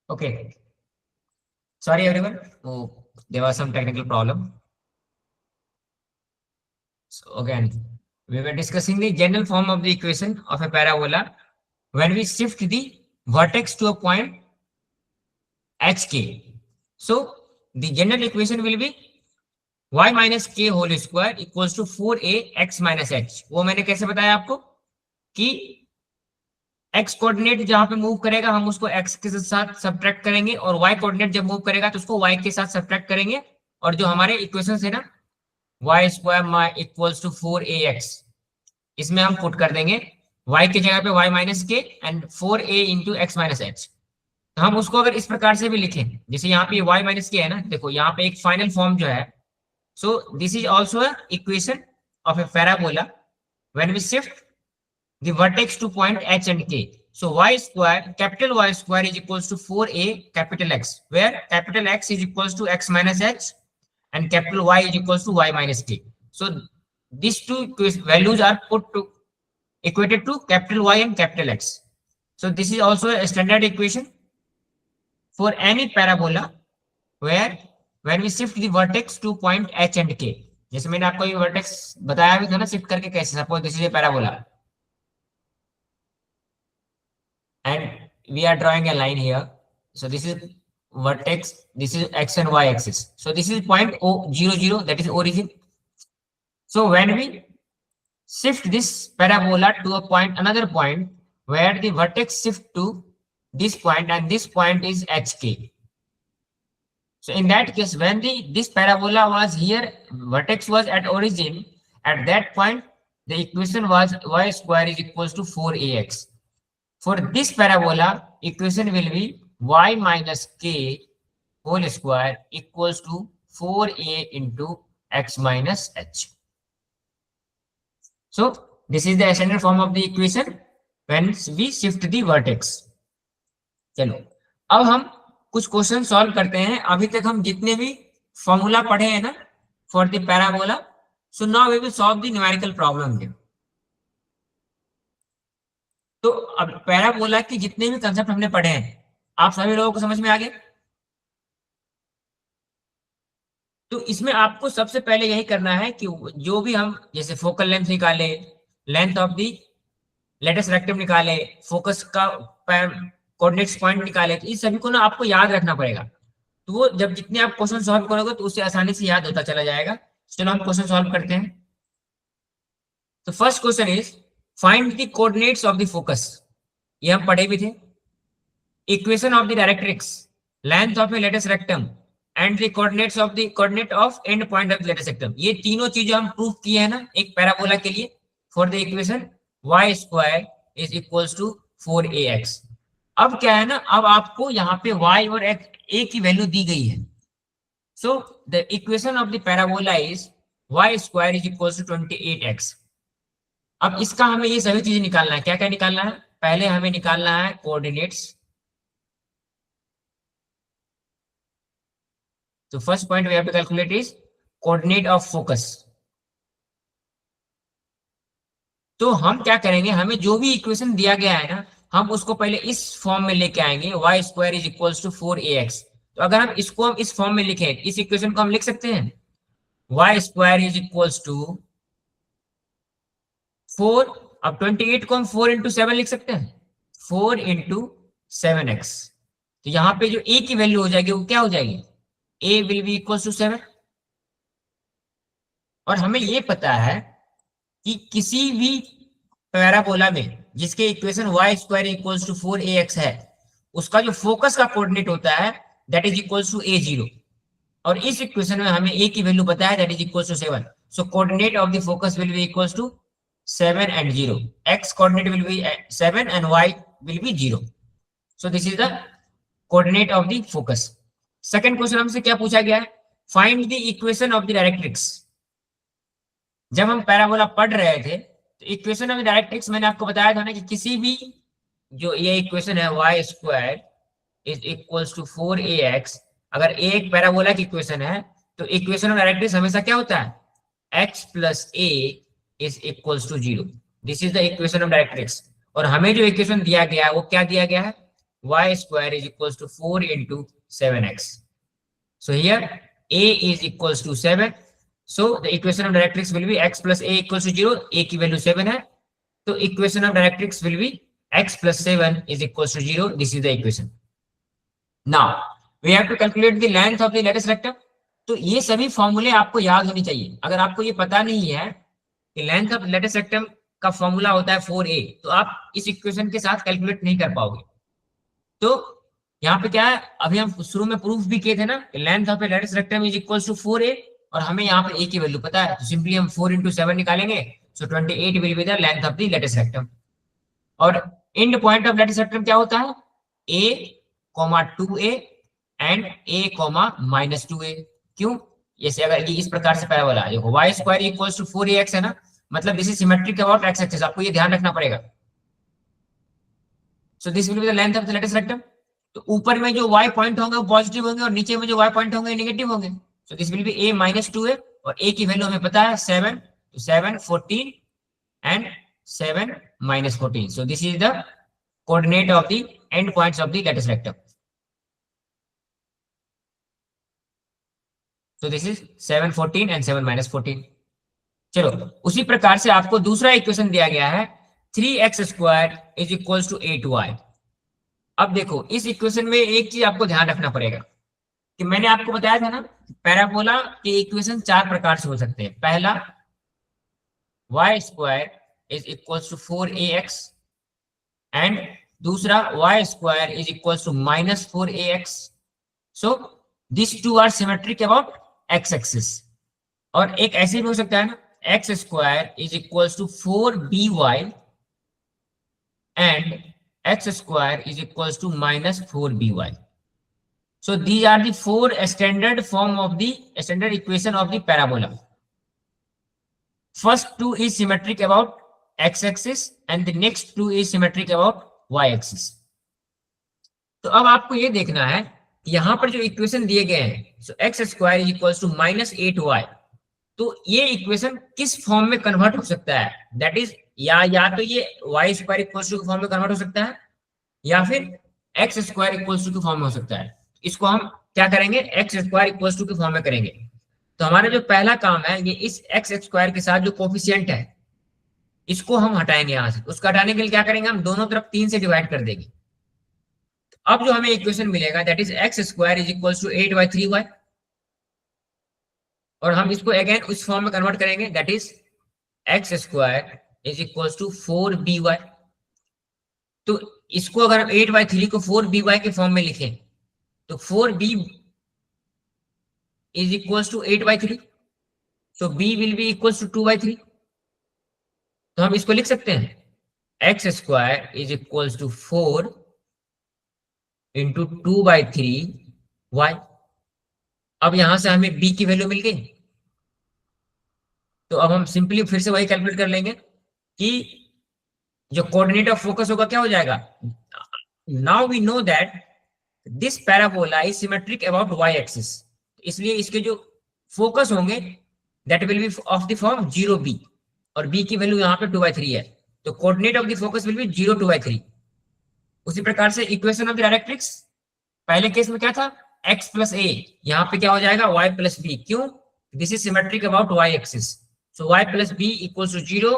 Okay. Sorry everyone. Oh, there was some technical problem. So again, we were discussing the general form of the equation of a parabola when we shift the vertex to a point hk. So the general equation will be y minus k whole square equals to 4a x minus h. वो मैंने कैसे बताया आपको कि x coordinate जहां पे move करेगा हम उसको x के साथ सब्ट्रैक्ट करेंगे और y कोऑर्डिनेट जब मूव करेगा तो उसको y के साथ सब्ट्रैक्ट करेंगे और जो हमारे इक्वेशन है ना y square equals to 4ax, इसमें हम पुट कर देंगे y की जगह पे y माइनस के and 4a into x minus h. तो हम उसको अगर इस प्रकार से भी लिखें, जैसे यहाँ पे y माइनस के है ना, देखो यहाँ पे एक फाइनल फॉर्म जो है, so this is also equation of a parabola when we shift the vertex to point h and k. So y square, capital Y square is equals to 4a capital X, where capital X is equals to x minus h and capital Y is equals to y minus k. So these two values are put to equated to capital Y and capital X. So this is also a standard equation for any parabola where when we shift the vertex to point h and k. जैसे मैंने आपको ये vertex बताया भी था ना shift करके कैसे, suppose this is a parabola and we are drawing a line here. So this is vertex, this is x and y axis. So this is point o 0 0, that is origin. So when we shift this parabola to a point, another point where the vertex shift to this point and this point is hk. So in that case, when this parabola was here, vertex was at origin, at that point the equation was y square is equals to 4ax. For this parabola, equation will be y minus k whole square equals to 4a into x minus h. So this is the standard form of the equation when we shift the vertex. चलो अब हम कुछ question solve करते हैं। अभी तक हम जितने भी फॉर्मूला पढ़े हैं ना for the parabola, so now we will solve the numerical problem here. तो अब पैराबोला के जितने भी कंसेप्ट हमने पढ़े हैं आप सभी लोगों को समझ में आ गए। तो इसमें आपको सबसे पहले यही करना है कि जो भी हम जैसे फोकल लेंथ निकाले, length of the latus rectum निकाले, फोकस का कोऑर्डिनेट्स पॉइंट निकाले, तो इस सभी को ना आपको याद रखना पड़ेगा। तो वो जब जितने आप क्वेश्चन सॉल्व करोगे तो उससे आसानी से याद होता चला जाएगा। चलो हम क्वेश्चन सॉल्व करते हैं। तो first question is find the coordinates of the focus. ये हम पढ़े भी थे। Equation of the directrix, length of A latus rectum and the coordinates of the coordinate of and point of the latus rectum. ये तीनों चीजें हम prove किए हैं ना एक पैराबोला के लिए। For the equation y square is equals to 4ax। अब क्या है ना, अब आपको यहाँ पे y और a की वैल्यू दी गई है। So the equation of the parabola is y square is equals to 28x। अब इसका हमें ये सभी चीजें निकालना है। क्या क्या निकालना है? पहले हमें निकालना है कोऑर्डिनेट्स। तो first point we have to calculate is coordinate of focus. तो हम क्या करेंगे, हमें जो भी इक्वेशन दिया गया है ना, हम उसको पहले इस फॉर्म में लेके आएंगे, y square is equals to 4ax। तो अगर हम इसको हम इस फॉर्म में लिखें, इस इक्वेशन को हम लिख सकते हैं y square is equals to 4। अब 28 को हम 4 इंटू 7 लिख सकते हैं, 4 इंटू 7x। तो यहाँ पे जो a की वैल्यू हो जाएगी वो क्या हो जाएगी, a will be equals to 7। और हमें ये पता है कि किसी भी पैराबोला में जिसके equation y square equals to 4ax है, उसका जो फोकस का कोऑर्डिनेट होता है that is equals to a0। और इस इक्वेशन में हमें a की वैल्यू पता है that is equals to 7। So coordinate of the focus will be equals to 7 and 0। x coordinate will be 7 and y will be 0। So this is the coordinate of the focus। Second question हमसे क्या पूछा गया है, find the equation of the directrix। जब हम parabola पढ़ रहे थे तो इक्वेशन ऑफ डायरेक्ट्रिक्स मैंने आपको बताया था ना कि किसी भी जो ये इक्वेशन है y square is equals to 4ax, अगर a एक पैराबोला की इक्वेशन है तो इक्वेशन ऑफ डायरेक्ट्रिक्स हमेशा क्या होता है, x plus a is equals to 0। This is the equation of directrix. और हमें जो इक्वेशन दिया गया है वो क्या दिया गया है, y square is equals to 4 into 7x। So here a is equals to 7। So the equation of directrix will be x plus a equals to 0। a की वैल्यू 7 है, तो equation of directrix will be x plus 7 is equals to 0। This is the equation। Now we have to calculate the length of the lattice rectum। तो ये सभी फॉर्मूले आपको याद होनी चाहिए। अगर आपको ये पता नहीं है कि लेंथ ऑफ lattice rectum का फॉर्मूला होता है 4a, तो आप इस इक्वेशन के साथ कैलकुलेट नहीं कर पाओगे। तो यहाँ पे क्या है, अभी हम शुरू में प्रूफ भी किए थे ना, length of lattice rectum is equals to 4a और हमें यहाँ पे a की वैल्यू पता है, तो सिंपली हम 4 इंटू 7 निकालेंगे। So 28 will be the length of the latus rectum. और end point of latus rectum क्या होता है, a, 2a and a, -2a। क्यों, जैसे अगर ये इस प्रकार से पैराबोला है, देखो y square equals to 4ax है ना, मतलब this is symmetric about x axis. आपको ये ध्यान रखना पड़ेगा। सो this will be the length of the latus rectum. तो ऊपर में जो y पॉइंट होंगे वो पॉजिटिव होंगे और नीचे में जो y पॉइंट होंगे नेगेटिव होंगे। So this will be a -2a और a की वैल्यू हमें पता है 7, तो 7, 14 and 7 - 14। So this is the coordinate of the end points of the lattice rectum। So this is 7, 14 and 7 - 14। चलो उसी प्रकार से आपको दूसरा इक्वेशन दिया गया है 3x square is equals to 8y। अब देखो इस इक्वेशन में एक चीज आपको ध्यान रखना पड़ेगा कि मैंने आपको बताया था ना, पैराबोला के इक्वेशन 4 प्रकार से हो सकते हैं। पहला y square is equals to 4ax and दूसरा y square is equals to -4ax। So this two are symmetric about x axis. और एक ऐसे भी हो सकता है ना, x square is equals to 4by and x square is equals to -4by। So these are the 4 standard form of the standard equation of the parabola। First two is symmetric about x-axis and the next two is symmetric about y-axis। तो अब आपको ये देखना है यहाँ पर जो equation दिए गए हैं, so x square is equals to -8y, तो ये इक्वेशन किस फॉर्म में कन्वर्ट हो सकता है, दैट इज या तो ये y square equals to form में कन्वर्ट हो सकता है या फिर x स्क्वायर इक्वल्स टू के फॉर्म में हो सकता है। इसको हम क्या करेंगे, x स्क्वायर इक्वल्स टू के फॉर्म में करेंगे। तो हमारा जो पहला काम है, ये इस x स्क्वायर के साथ जो कोफिशिएंट है इसको हम हटाएंगे यहाँ से। उसको हटाने के लिए क्या करेंगे, हम दोनों तरफ 3 से डिवाइड कर देंगे। अब जो हमें इक्वेशन मिलेगा that is x square is equal to 8y3y, और हम इसको अगेन उस फॉर्म में कन्वर्ट करेंगे that is x square is equal to 4by। तो इसको अगर हम 8y3 को 4by के फॉर्म में लिखें तो 4b is equal to 8y3, तो b will be equal to 2by3। तो हम इसको लिख सकते हैं x square is equal to 4 into 2/3y। अब यहां से हमें b की वैल्यू मिल गई, तो अब हम सिंपली फिर से वही कैलकुलेट कर लेंगे कि जो कोऑर्डिनेट ऑफ फोकस होगा क्या हो जाएगा। Now we know that this parabola is symmetric about y axis, इसलिए इसके जो फोकस होंगे that will be of the form 0b, और b की वैल्यू यहाँ पे 2/3 है, तो coordinate of the focus will B 0 2/3। उसी प्रकार से इक्वेशन ऑफ द डायरेक्ट्रिक्स पहले केस में क्या था x प्लस a, यहाँ पे क्या हो जाएगा y प्लस b। क्यों? This is symmetric about y axis, so y plus b equals to 0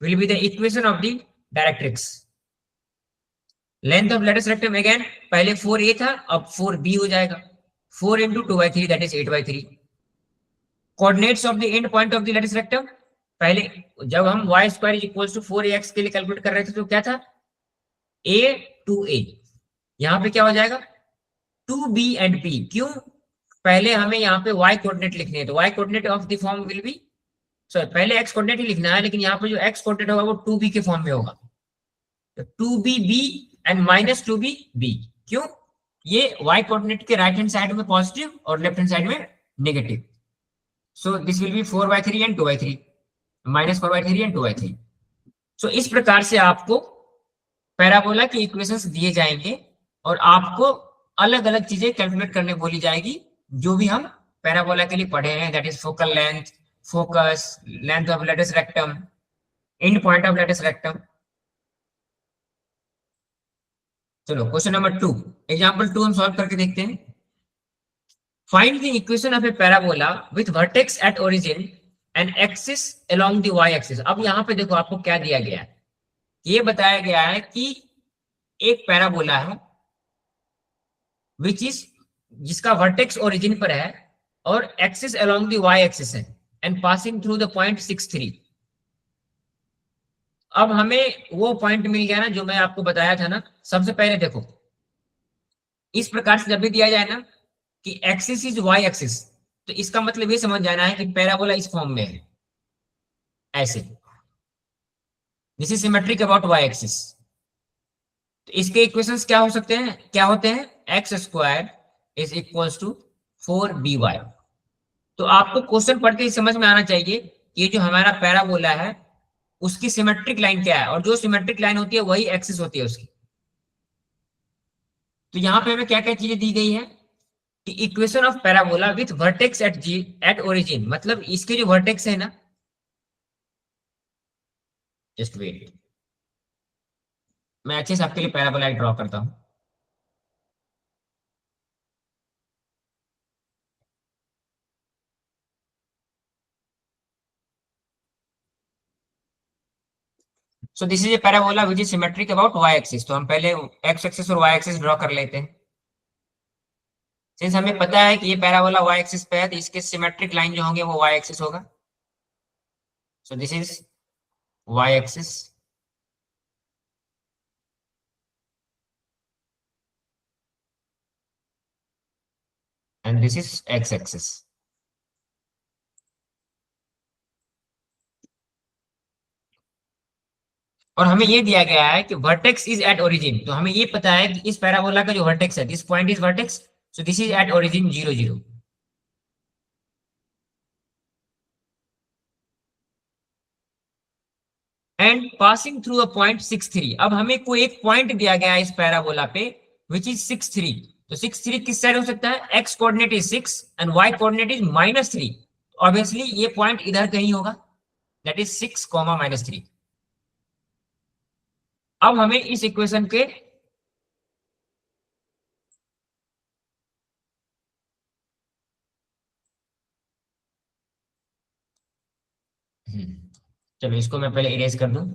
will be the equation of the directrix. Length of latus rectum again पहले 4a था, अब 4b हो जाएगा, 4 into 2/3 that is 8/3। Coordinates of the end point of the latus rectum पहले जब हम y square is equals to 4ax के लिए कैलकुलेट कर रहे थे तो क्या था a to a, यहाँ पे क्या हो जाएगा 2b एंड p। क्यों? पहले हमें यहाँ पे y कोऑर्डिनेट लिखने हैं, तो y coordinate of the form will be, sorry पहले x कोऑर्डिनेट ही लिखना है, लेकिन यहाँ पे जो x कोऑर्डिनेट होगा वो 2b के फॉर्म में होगा, तो 2b and minus 2b b। क्यों? ये y कोऑर्डिनेट के राइट हैंड साइड में पॉजिटिव और लेफ्ट हैंड साइड में negative, so this will B 4/3 and 2/3, minus 4/3 and 2/3। सो इस प्रकार से आपको पैराबोला के इक्वेशंस दिए जाएंगे और आपको अलग अलग चीजें कैलकुलेट करने बोली जाएगी जो भी हम पैराबोला के लिए पढ़े हैं, that is focal length, focus, length of latus rectum, and point of latus rectum. चलो क्वेश्चन नंबर 2, एग्जांपल 2 हम सॉल्व करके देखते हैं। Find the equation of a parabola with vertex at origin and axis along the y axis. अब यहाँ पे देखो आपको क्या दिया गया है, ये बताया गया है कि एक पैराबोला है विच इज जिसका वर्टेक्स ओरिजिन पर है और axis along the y axis है and passing through the point 6,3। अब हमें वो पॉइंट मिल गया ना जो मैं आपको बताया था ना। सबसे पहले देखो इस प्रकार से जब भी दिया जाए ना कि एक्सिस इज y एक्सिस, तो इसका मतलब ये समझ जाना है कि पैराबोला इस फॉर्म में है, ऐसे this is symmetric about y axis. तो इसके इक्वेशंस क्या हो सकते हैं, क्या होते हैं, x square is equals to 4by। तो आपको क्वेश्चन पढ़ के ही समझ में आना चाहिए ये जो हमारा पैराबोला है उसकी सिमेट्रिक लाइन क्या है, और जो सिमेट्रिक लाइन होती है वही एक्सिस होती है उसकी। तो यहाँ पे हमें क्या क्या चीजें दी गई है कि equation of parabola with vertex at origin, मतलब इसके जो वर्टेक्स है ना, जस्ट वेट मैं अच्छे से आपके लिए पैराबोला ड्रॉ करता हूं। सो this is a parabola which is symmetric about y axis. तो हम पहले x एक्सिस और y एक्सिस ड्रॉ कर लेते हैं। सिंस हमें पता है कि ये पैराबोला y एक्सिस पे है तो इसके सिमेट्रिक लाइन जो होंगे वो y एक्सिस होगा। सो this is y axis and this is x axis. और हमें ये दिया गया है कि वर्टेक्स इज एट ओरिजिन, तो हमें ये पता है कि इस पैराबोला का जो वर्टेक्स है, this point is vertex, so this is at origin 0 0 and passing through a point 6,3। अब हमें कोई एक पॉइंट दिया गया है इस पैराबोला पे विच इज 6,3। तो 6,3 किस साइड हो सकता है, x coordinate is 6 and y coordinate is -3, obviously ये पॉइंट इधर कहीं होगा, दैट इज 6, -3। अब हमें इस इक्वेशन के चलो इसको मैं पहले इरेज कर दूं।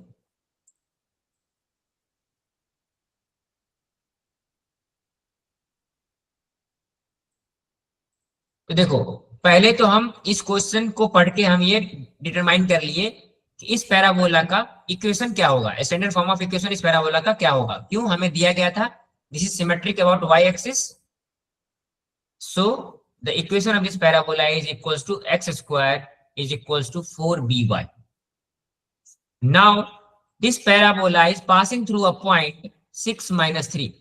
तो देखो, पहले तो हम इस क्वेश्चन को पढ़ के हम ये डिटरमाइन कर लिए कि इस पैराबोला का इक्वेशन क्या होगा, स्टैंडर्ड फॉर्म ऑफ इक्वेशन इस पैराबोला का क्या होगा। क्यों हमें दिया गया था, this is symmetric about y axis, so the equation of this parabola is equals to x square is equals to 4by. Now this parabola is passing through a point 6 minus 3.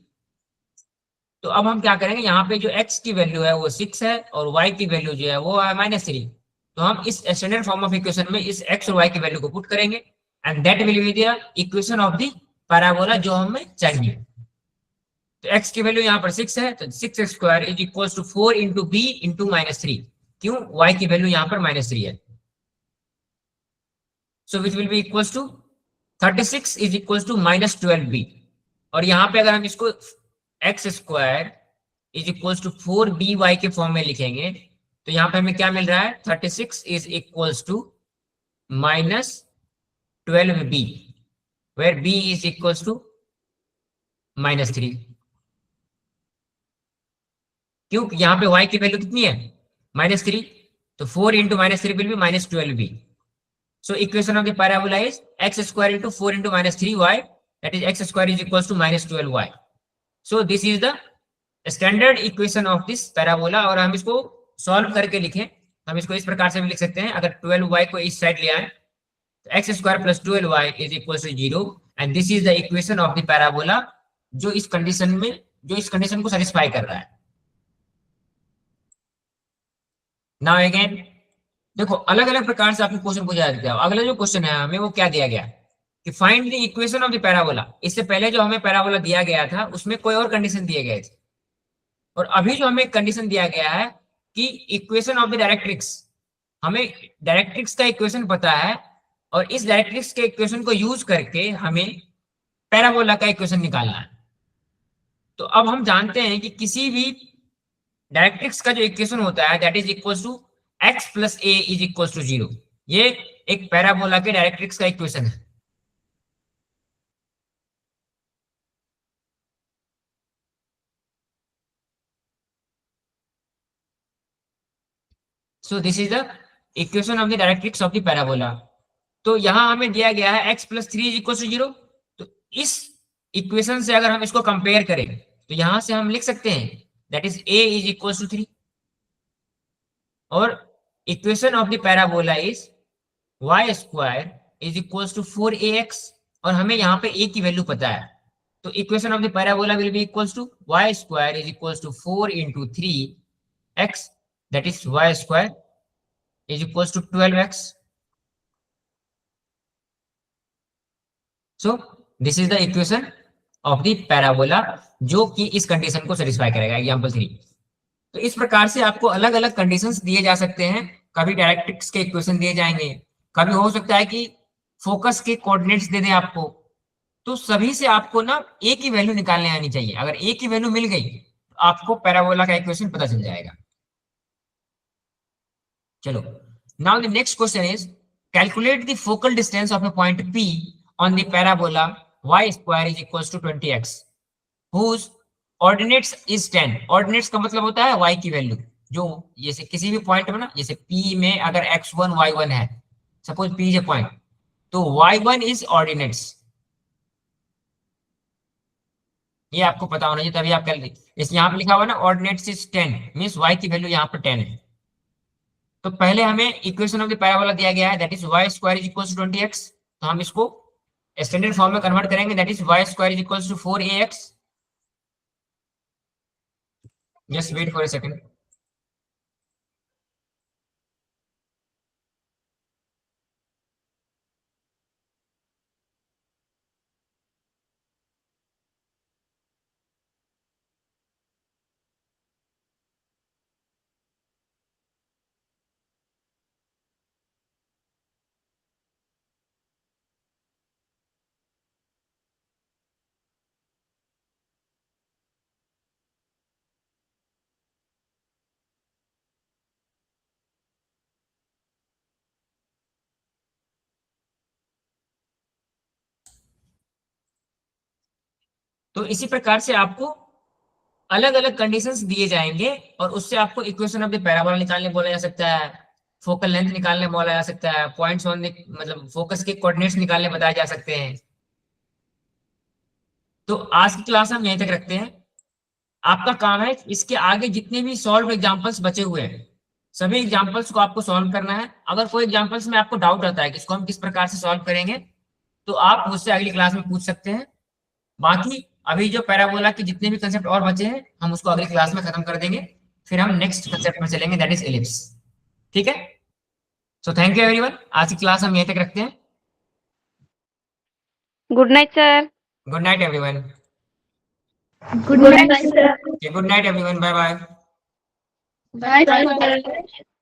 तो अब हम क्या करेंगे, यहाँ पे जो x की value है वो 6 है और y की वैल्यू जो है वो है -3। तो हम इस स्टैंडर्ड फॉर्म ऑफ इक्वेशन में इस x और y की वैल्यू को पुट करेंगे and that will be the equation of the parabola जो हमें चाहिए। तो x की वैल्यू यहाँ पर 6 है, तो 6 square is equal to 4 into b into -3। क्यों, y की वैल्यू यहाँ पर -3 है, so which will be equal to 36 is equal to -12b। और यहाँ पे अगर हम इसको x square is equal to 4by के फॉर्म में लिखेंगे तो यहाँ पे हमें क्या मिल रहा है, 36 is equal to -12b, where b is equal to -3। क्यों, यहाँ पे y की वैल्यू कितनी है, -3, तो 4 into -3 will be -12b। So equation of the parabola is x square into 4 into -3y, that is x square is equals to -12y. So this is the standard equation of this parabola। और हम इसको solve करके लिखें, हम इसको इस प्रकार से भी लिख सकते हैं, अगर 12y को इस साइड ले आए तो x square plus 12y is equal to 0 and this is the equation of the parabola जो इस कंडीशन को सेटिस्फाई कर रहा है। नाउ अगेन देखो, अलग अलग प्रकार से आपको क्वेश्चन पूछा जाता है। अगला जो क्वेश्चन है हमें वो क्या दिया गया कि find the equation of the parabola. इससे पहले जो हमें पैराबोला दिया गया था उसमें कोई और कंडीशन दिए गए थे, और अभी जो हमें कंडीशन दिया गया है कि इक्वेशन ऑफ द डायरेक्ट्रिक्स, हमें डायरेक्ट्रिक्स का इक्वेशन पता है और इस डायरेक्ट्रिक्स के इक्वेशन को यूज करके हमें पैराबोला का इक्वेशन निकालना है। तो अब हम जानते हैं कि किसी भी डायरेक्ट्रिक्स का जो इक्वेशन होता है that is equal to x plus a is equal to 0। ये एक पैराबोला के डायरेक्ट्रिक्स का इक्वेशन है। So this is the equation of the directrix of the parabola. तो यहां हमें दिया गया है x plus 3 is equal to 0। तो इस इक्वेशन से अगर हम इसको कंपेयर करें तो यहां से हम लिख सकते हैं that is a is equal to 3, और equation of the parabola is y square is equal to 4ax, और हमें यहाँ पे a की वैल्यू पता है। तो equation of the parabola will be equal to y square is equal to 4 into 3x, that is y square is equal to 12x। So this is the equation of the parabola जो कि इस condition को satisfy करेगा, example 3। तो इस प्रकार से आपको अलग अलग कंडीशंस दिए जा सकते हैं। कभी डायरेक्ट्रिक्स के इक्वेशन दिए जाएंगे, कभी हो सकता है कि फोकस के कोऑर्डिनेट्स दे दें आपको। तो सभी से आपको ना ए की वैल्यू निकालने आनी चाहिए। अगर ए की वैल्यू मिल गई तो आपको पैराबोला का इक्वेशन पता चल जाएगा। चलो, now the next question is calculate the focal distance of a point P on the parabola y square is equal to 20x whose ordinates is 10। Ordinates का मतलब होता है y की वैल्यू, जो जैसे किसी भी पॉइंट में ना, जैसे P में अगर x1 y1 है, suppose P is a point, तो y1 इज ऑर्डिनेट्स। ये आपको पता होना चाहिए, तभी आप कर इस यहाँ पे लिखा हुआ ना ऑर्डिनेट्स इज 10 मींस y की वैल्यू यहाँ पर 10 है। तो पहले हमें इक्वेशन ऑफ द पैराबोला दिया गया है that is y square is equal to 20x। तो हम इसको स्टैंडर्ड फॉर्म में कन्वर्ट करेंगे that is y square is equal to 4ax। Just wait for a second. तो इसी प्रकार से आपको अलग अलग कंडीशंस दिए जाएंगे और उससे आपको इक्वेशन ऑफ द पैराबोला निकालने बोला जा सकता है, फोकल लेंथ निकालने बोला जा सकता है, पॉइंट्स ऑन द मतलब फोकस के कोऑर्डिनेट्स निकालने बताए जा सकते हैं। तो आज की क्लास हम यहीं तक रखते हैं। आपका काम है इसके आगे जितने भी सॉल्व एग्जांपल्स बचे हुए हैं सभी एग्जांपल्स को आपको सॉल्व करना है। अगर कोई एग्जांपल्स में आपको डाउट आता है कि इसको हम किस प्रकार से सॉल्व करेंगे तो आप मुझसे अगली क्लास में पूछ सकते हैं। बाकी अभी जो पैराबोला के जितने भी कंसेप्ट और बचे हैं हम उसको अगली क्लास में खत्म कर देंगे, फिर हम नेक्स्ट कंसेप्ट में चलेंगे दैट इज एलिप्स। ठीक है, सो थैंक यू एवरीवन। आज की क्लास हम यहीं तक रखते हैं। Good night sir. Good night everyone. Good night, sir. Good night everyone, bye bye. Bye, sir.